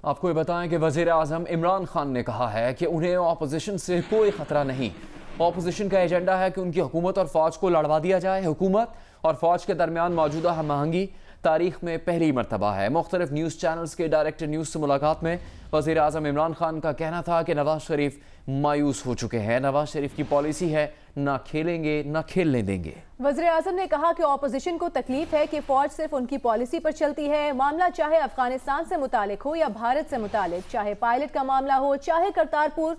आपको ये बताएं कि वज़ीर आज़म इमरान खान ने कहा है कि उन्हें ऑपोजिशन से कोई ख़तरा नहीं। ऑपोजिशन का एजेंडा है कि उनकी हुकूमत और फ़ौज को लड़वा दिया जाए। हुकूमत और फ़ौज के दरमियान मौजूदा हम आहंगी तारीख में पहली मरतबा है। मुख्तलिफ न्यूज़ चैनल्स के डायरेक्टर न्यूज़ से मुलाकात में वज़ीर आज़म इमरान खान का कहना था कि नवाज शरीफ मायूस हो चुके हैं। नवाज शरीफ की पॉलिसी है ना खेलेंगे ना खेलने देंगे। वज़ीर आज़म ने कहा कि ऑपोजिशन को तकलीफ है कि फ़ौज सिर्फ उनकी पॉलिसी पर चलती है। मामला चाहे अफगानिस्तान से मुतालिक हो या भारत से मुतालिक, चाहे पायलट का मामला हो चाहे करतारपुर,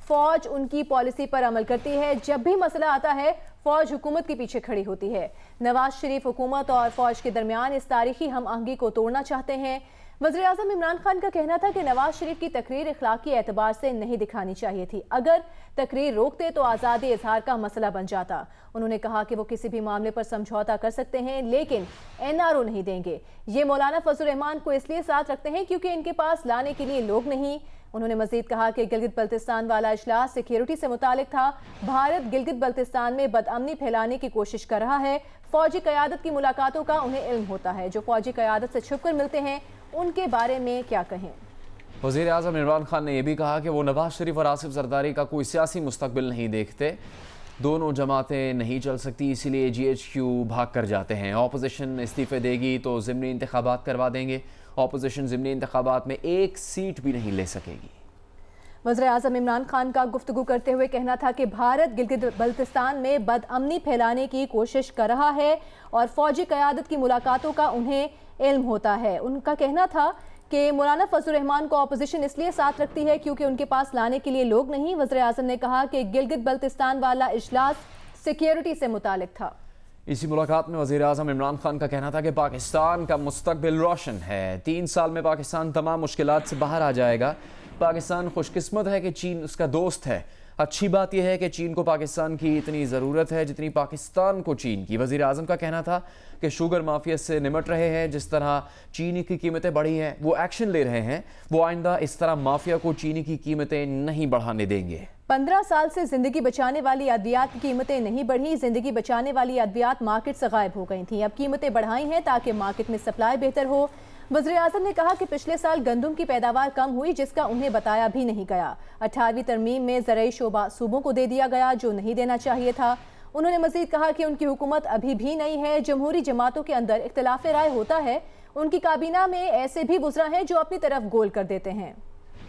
फ़ौज उनकी पॉलिसी पर अमल करती है। जब भी मसला आता है फ़ौज हुकूमत के पीछे खड़ी होती है। नवाज शरीफ हुकूमत और फ़ौज के दरमियान इस तारीखी हम आहंगी को तोड़ना चाहते हैं। वज़ीर आज़म इमरान खान का कहना था कि नवाज शरीफ की तकरीर इखलाकी एतबार से नहीं दिखानी चाहिए थी। अगर तकरीर रोकते तो आज़ादी इजहार का मसला बन जाता। उन्होंने कहा कि वो किसी भी मामले पर समझौता कर सकते हैं लेकिन NRO नहीं देंगे। ये मौलाना फजल रहमान को इसलिए साथ रखते हैं क्योंकि इनके पास लाने के लिए लोग नहीं। उन्होंने मजीद कहा कि गिलगित बल्तिस्तान वाला इजलास सिक्योरिटी से मुतालिक था। भारत गिलगित बल्तिस्तान में बदअमनी फैलाने की कोशिश कर रहा है। फौजी क़यादत की मुलाकातों का उन्हें इल्म होता है। जो फौजी क़यादत से छुपकर मिलते हैं उनके बारे में क्या कहें। वज़ीर आज़म इमरान खान ने यह भी कहा कि वो नवाज शरीफ और आसिफ जरदारी का कोई सियासी मुस्तकबिल नहीं देखते। दोनों जमातें नहीं चल सकती, इसीलिए GHQ भाग कर जाते हैं। ऑपोजिशन इस्तीफ़े देगी तो ज़िमनी इंतखाबात करवा देंगे। ऑपोजिशन ज़िमनी इंतखाबात में एक सीट भी नहीं ले सकेगी। वज़ीर आज़म इमरान खान का गुफ्तगू करते हुए कहना था कि भारत गिलगित बल्तिस्तान में बदअमनी फैलाने की कोशिश कर रहा है और फौजी क़यादत की मुलाकातों का उन्हें इल्म होता है। उनका कहना था कि मौलाना फजल रहमान को ऑपोजिशन इसलिए साथ रखती है क्योंकि उनके पास लाने के लिए लोग नहीं। वज़ीर आज़म ने कहा कि गिलगित बल्तिस्तान वाला इजलास सिक्योरिटी से मुतालिक था। इसी मुलाकात में वज़ीर आज़म इमरान खान का कहना था कि पाकिस्तान का मुस्तकबिल रोशन है। 3 साल में पाकिस्तान तमाम मुश्किलात से बाहर आ जाएगा। पाकिस्तान खुशकिस्मत है कि चीन उसका दोस्त है। अच्छी बात यह है कि चीन को पाकिस्तान की इतनी ज़रूरत है जितनी पाकिस्तान को चीन की। वज़ीर आज़म का कहना था कि शुगर माफिया से निमट रहे हैं। जिस तरह चीनी की कीमतें बढ़ी हैं वो एक्शन ले रहे हैं। वो आइंदा इस तरह माफिया को चीनी की कीमतें नहीं बढ़ाने देंगे। 15 साल से जिंदगी बचाने वाली अद्वियात की कीमतें नहीं बढ़ी। जिंदगी बचाने वाली अद्वियात मार्केट से गायब हो गई थी। अब कीमतें बढ़ाई हैं ताकि मार्केट में सप्लाई बेहतर हो। वज़ीर आज़म ने कहा कि पिछले साल गंदम की पैदावार कम हुई जिसका उन्हें बताया भी नहीं गया। 18वीं तरमीम में ज़राई शोबा सूबों को दे दिया गया जो नहीं देना चाहिए था। उन्होंने मज़ीद कहा कि उनकी हुकूमत अभी भी नहीं है। जमहूरी जमातों के अंदर इख्तिलाफ राय होता है। उनकी काबीना में ऐसे भी वुज़रा हैं जो अपनी तरफ गोल कर देते हैं।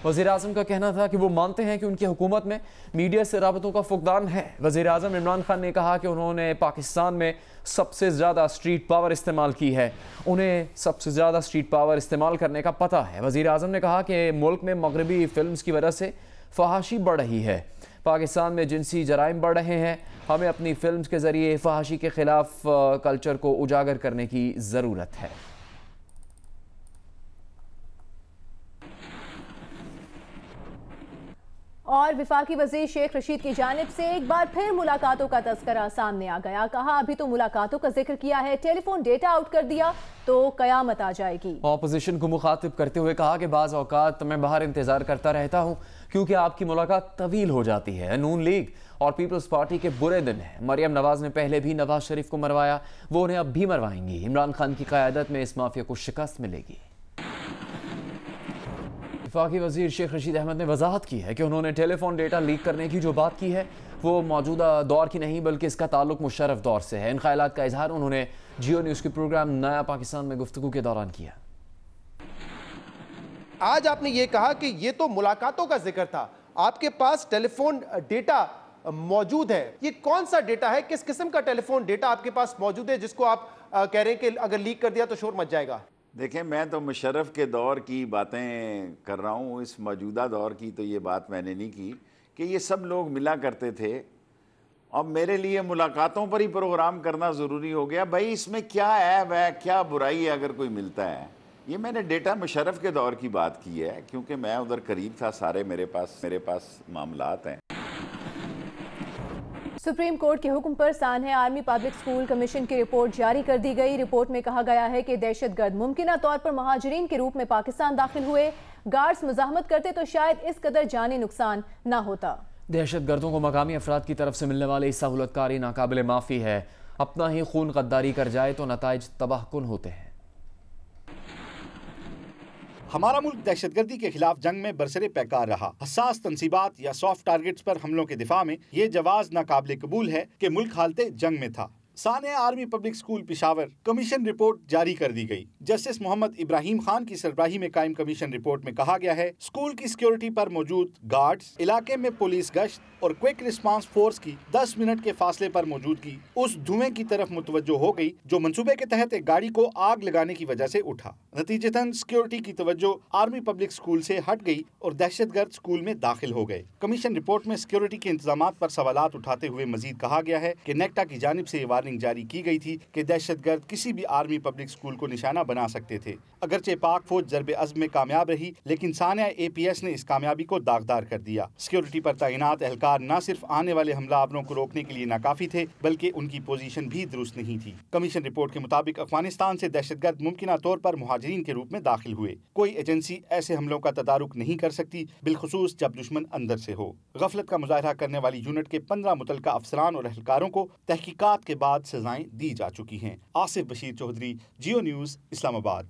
वज़ीर आज़म का कहना था कि वो मानते हैं कि उनकी हुकूमत में मीडिया से राबतों का फुकदान है। वज़ीर आज़म इमरान खान ने कहा कि उन्होंने पाकिस्तान में सबसे ज़्यादा स्ट्रीट पावर इस्तेमाल की है। उन्हें सबसे ज़्यादा स्ट्रीट पावर इस्तेमाल करने का पता है। वज़ीर आज़म ने कहा कि मुल्क में मगरबी फिल्म्स की वजह से फहाशी बढ़ रही है। पाकिस्तान में जिनसी जराइम बढ़ रहे हैं। हमें अपनी फिल्म्स के ज़रिए फहाशी के ख़िलाफ़ कल्चर को उजागर करने की ज़रूरत है। और वफाकी वज़ीर शेख रशीद की जानिब से एक बार फिर मुलाकातों का तज़किरा सामने आ गया। कहा अभी तो मुलाकातों का जिक्र किया है, टेलीफोन डेटा आउट कर दिया तो कयामत आ जाएगी। ऑपोजिशन को मुखातिब करते हुए कहा कि बाज़ औक़ात मैं बाहर इंतज़ार करता रहता हूँ क्योंकि आपकी मुलाकात तवील हो जाती है। नून लीग और पीपल्स पार्टी के बुरे दिन हैं। मरियम नवाज ने पहले भी नवाज शरीफ को मरवाया, वो उन्हें अब भी मरवाएंगी। इमरान खान की क़यादत में इस माफिया को शिकस्त मिलेगी। वफाकी वज़ीर शेख रशीद अहमद ने वजाहत की है कि उन्होंने टेलीफोन डेटा लीक करने की जो बात की है वो मौजूदा दौर की नहीं बल्कि इसका ताल्लुक मुशर्रफ दौर से है। इन ख्यालात का इजहार उन्होंने जियो न्यूज़ के प्रोग्राम नया पाकिस्तान में गुफ्तगू के दौरान किया। आज आपने ये कहा कि ये तो मुलाकातों का जिक्र था, आपके पास टेलीफोन डेटा मौजूद है। ये कौन सा डेटा है, किस किस्म का टेलीफोन डेटा आपके पास मौजूद है जिसको आप कह रहे हैं कि अगर लीक कर दिया तो शोर मच जाएगा? देखें, मैं तो मुशर्रफ के दौर की बातें कर रहा हूँ। इस मौजूदा दौर की तो ये बात मैंने नहीं की कि ये सब लोग मिला करते थे। अब मेरे लिए मुलाकातों पर ही प्रोग्राम करना ज़रूरी हो गया। भाई इसमें क्या ऐब है, क्या बुराई है अगर कोई मिलता है? ये मैंने डेटा मुशर्रफ के दौर की बात की है क्योंकि मैं उधर करीब था। सारे मेरे पास मामलात हैं। सुप्रीम कोर्ट के हुक्म पर सान्हे आर्मी पब्लिक स्कूल कमीशन की रिपोर्ट जारी कर दी गई। रिपोर्ट में कहा गया है कि दहशतगर्द मुमकिना तौर पर महाजरीन के रूप में पाकिस्तान दाखिल हुए। गार्ड्स मुजाहमत करते तो शायद इस कदर जानी नुकसान ना होता। दहशतगर्दों को मकामी अफराद की तरफ से मिलने वाली सहूलतकारी नाकाबिले माफ़ी है। अपना ही खून गद्दारी कर जाए तो नताइज तबाहकुन होते हैं। हमारा मुल्क दहशतगर्दी के खिलाफ जंग में बरसरे पैकार रहा। हसास तंसीबात या सॉफ्ट टारगेट्स पर हमलों के दिफा में ये जवाज नाकाबिले कबूल है कि मुल्क हालते जंग में था। Sania army public school Peshawar commission report जारी कर दी गई। जस्टिस मोहम्मद इब्राहिम खान की सरबराही में कायम कमीशन रिपोर्ट में कहा गया है, स्कूल की सिक्योरिटी पर मौजूद गार्ड्स, इलाके में पुलिस गश्त और क्विक रिस्पांस फोर्स की 10 मिनट के फासले पर मौजूदगी उस धुएं की तरफ मुतवज्जो हो गई जो मंसूबे के तहत एक गाड़ी को आग लगाने की वजह से उठा। नतीजतन सिक्योरिटी की तवज्जो आर्मी पब्लिक स्कूल से हट गई और दहशतगर्द स्कूल में दाखिल हो गए। कमीशन रिपोर्ट में सिक्योरिटी के इंतजाम पर सवालात उठाते हुए मजीद कहा गया है कि नेक्टा की जानिब से वार्निंग जारी की गई थी कि दहशतगर्द किसी भी आर्मी पब्लिक स्कूल को निशाना बना सकते थे। अगरचे पाक फौज जरबे अज़्म में कामयाब रही, लेकिन सानिया APS ने इस कामयाबी को दागदार कर दिया। सिक्योरिटी पर तैनात एहलकार न सिर्फ आने वाले हमलावरों को रोकने के लिए नाकाफी थे, बल्कि उनकी पोजीशन भी दुरुस्त नहीं थी। कमीशन रिपोर्ट के मुताबिक अफगानिस्तान से दहशतगर्द मुमकिना तौर पर मुहाजिरीन के रूप में दाखिल हुए। कोई एजेंसी ऐसे हमलों का तदारुक नहीं कर सकती, बिलखुसूस जब दुश्मन अंदर से हो। गफलत का मुजाहरा करने वाली यूनिट के 15 मुतलका अफसरान और एहलकारों को तहकीकात के बाद सजाएं दी जा चुकी हैं। आसिफ बशीर चौधरी, जियो न्यूज़, इस्लामाबाद।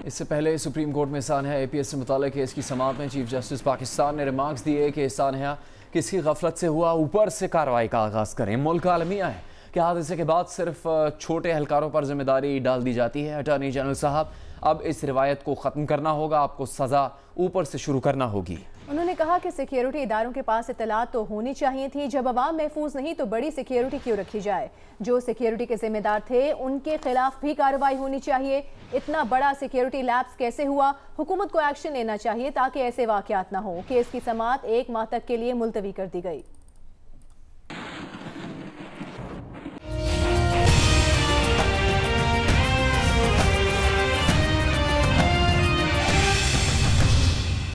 इससे पहले सुप्रीम कोर्ट में सानिया APS से मुताल्लिक़ केस की समाअत में चीफ जस्टिस पाकिस्तान ने रिमार्क्स दिए कि सानिया किसी गफलत से हुआ, ऊपर से कार्रवाई का आगाज़ करें। मुल्क आलमिया है कि हादसे के बाद सिर्फ छोटे एहलकारों पर जिम्मेदारी डाल दी जाती है। अटॉर्नी जनरल साहब, अब इस रिवायत को ख़त्म करना होगा, आपको सज़ा ऊपर से शुरू करना होगी। उन्होंने कहा कि सिक्योरिटी इदारों के पास इत्तलात तो होनी चाहिए थी। जब अवाम महफूज नहीं तो बड़ी सिक्योरिटी क्यों रखी जाए। जो सिक्योरिटी के जिम्मेदार थे उनके खिलाफ भी कार्रवाई होनी चाहिए। इतना बड़ा सिक्योरिटी लैप्स कैसे हुआ, हुकूमत को एक्शन लेना चाहिए ताकि ऐसे वाक़यात ना हो। केस की समाअत 1 माह तक के लिए मुलतवी कर दी गई।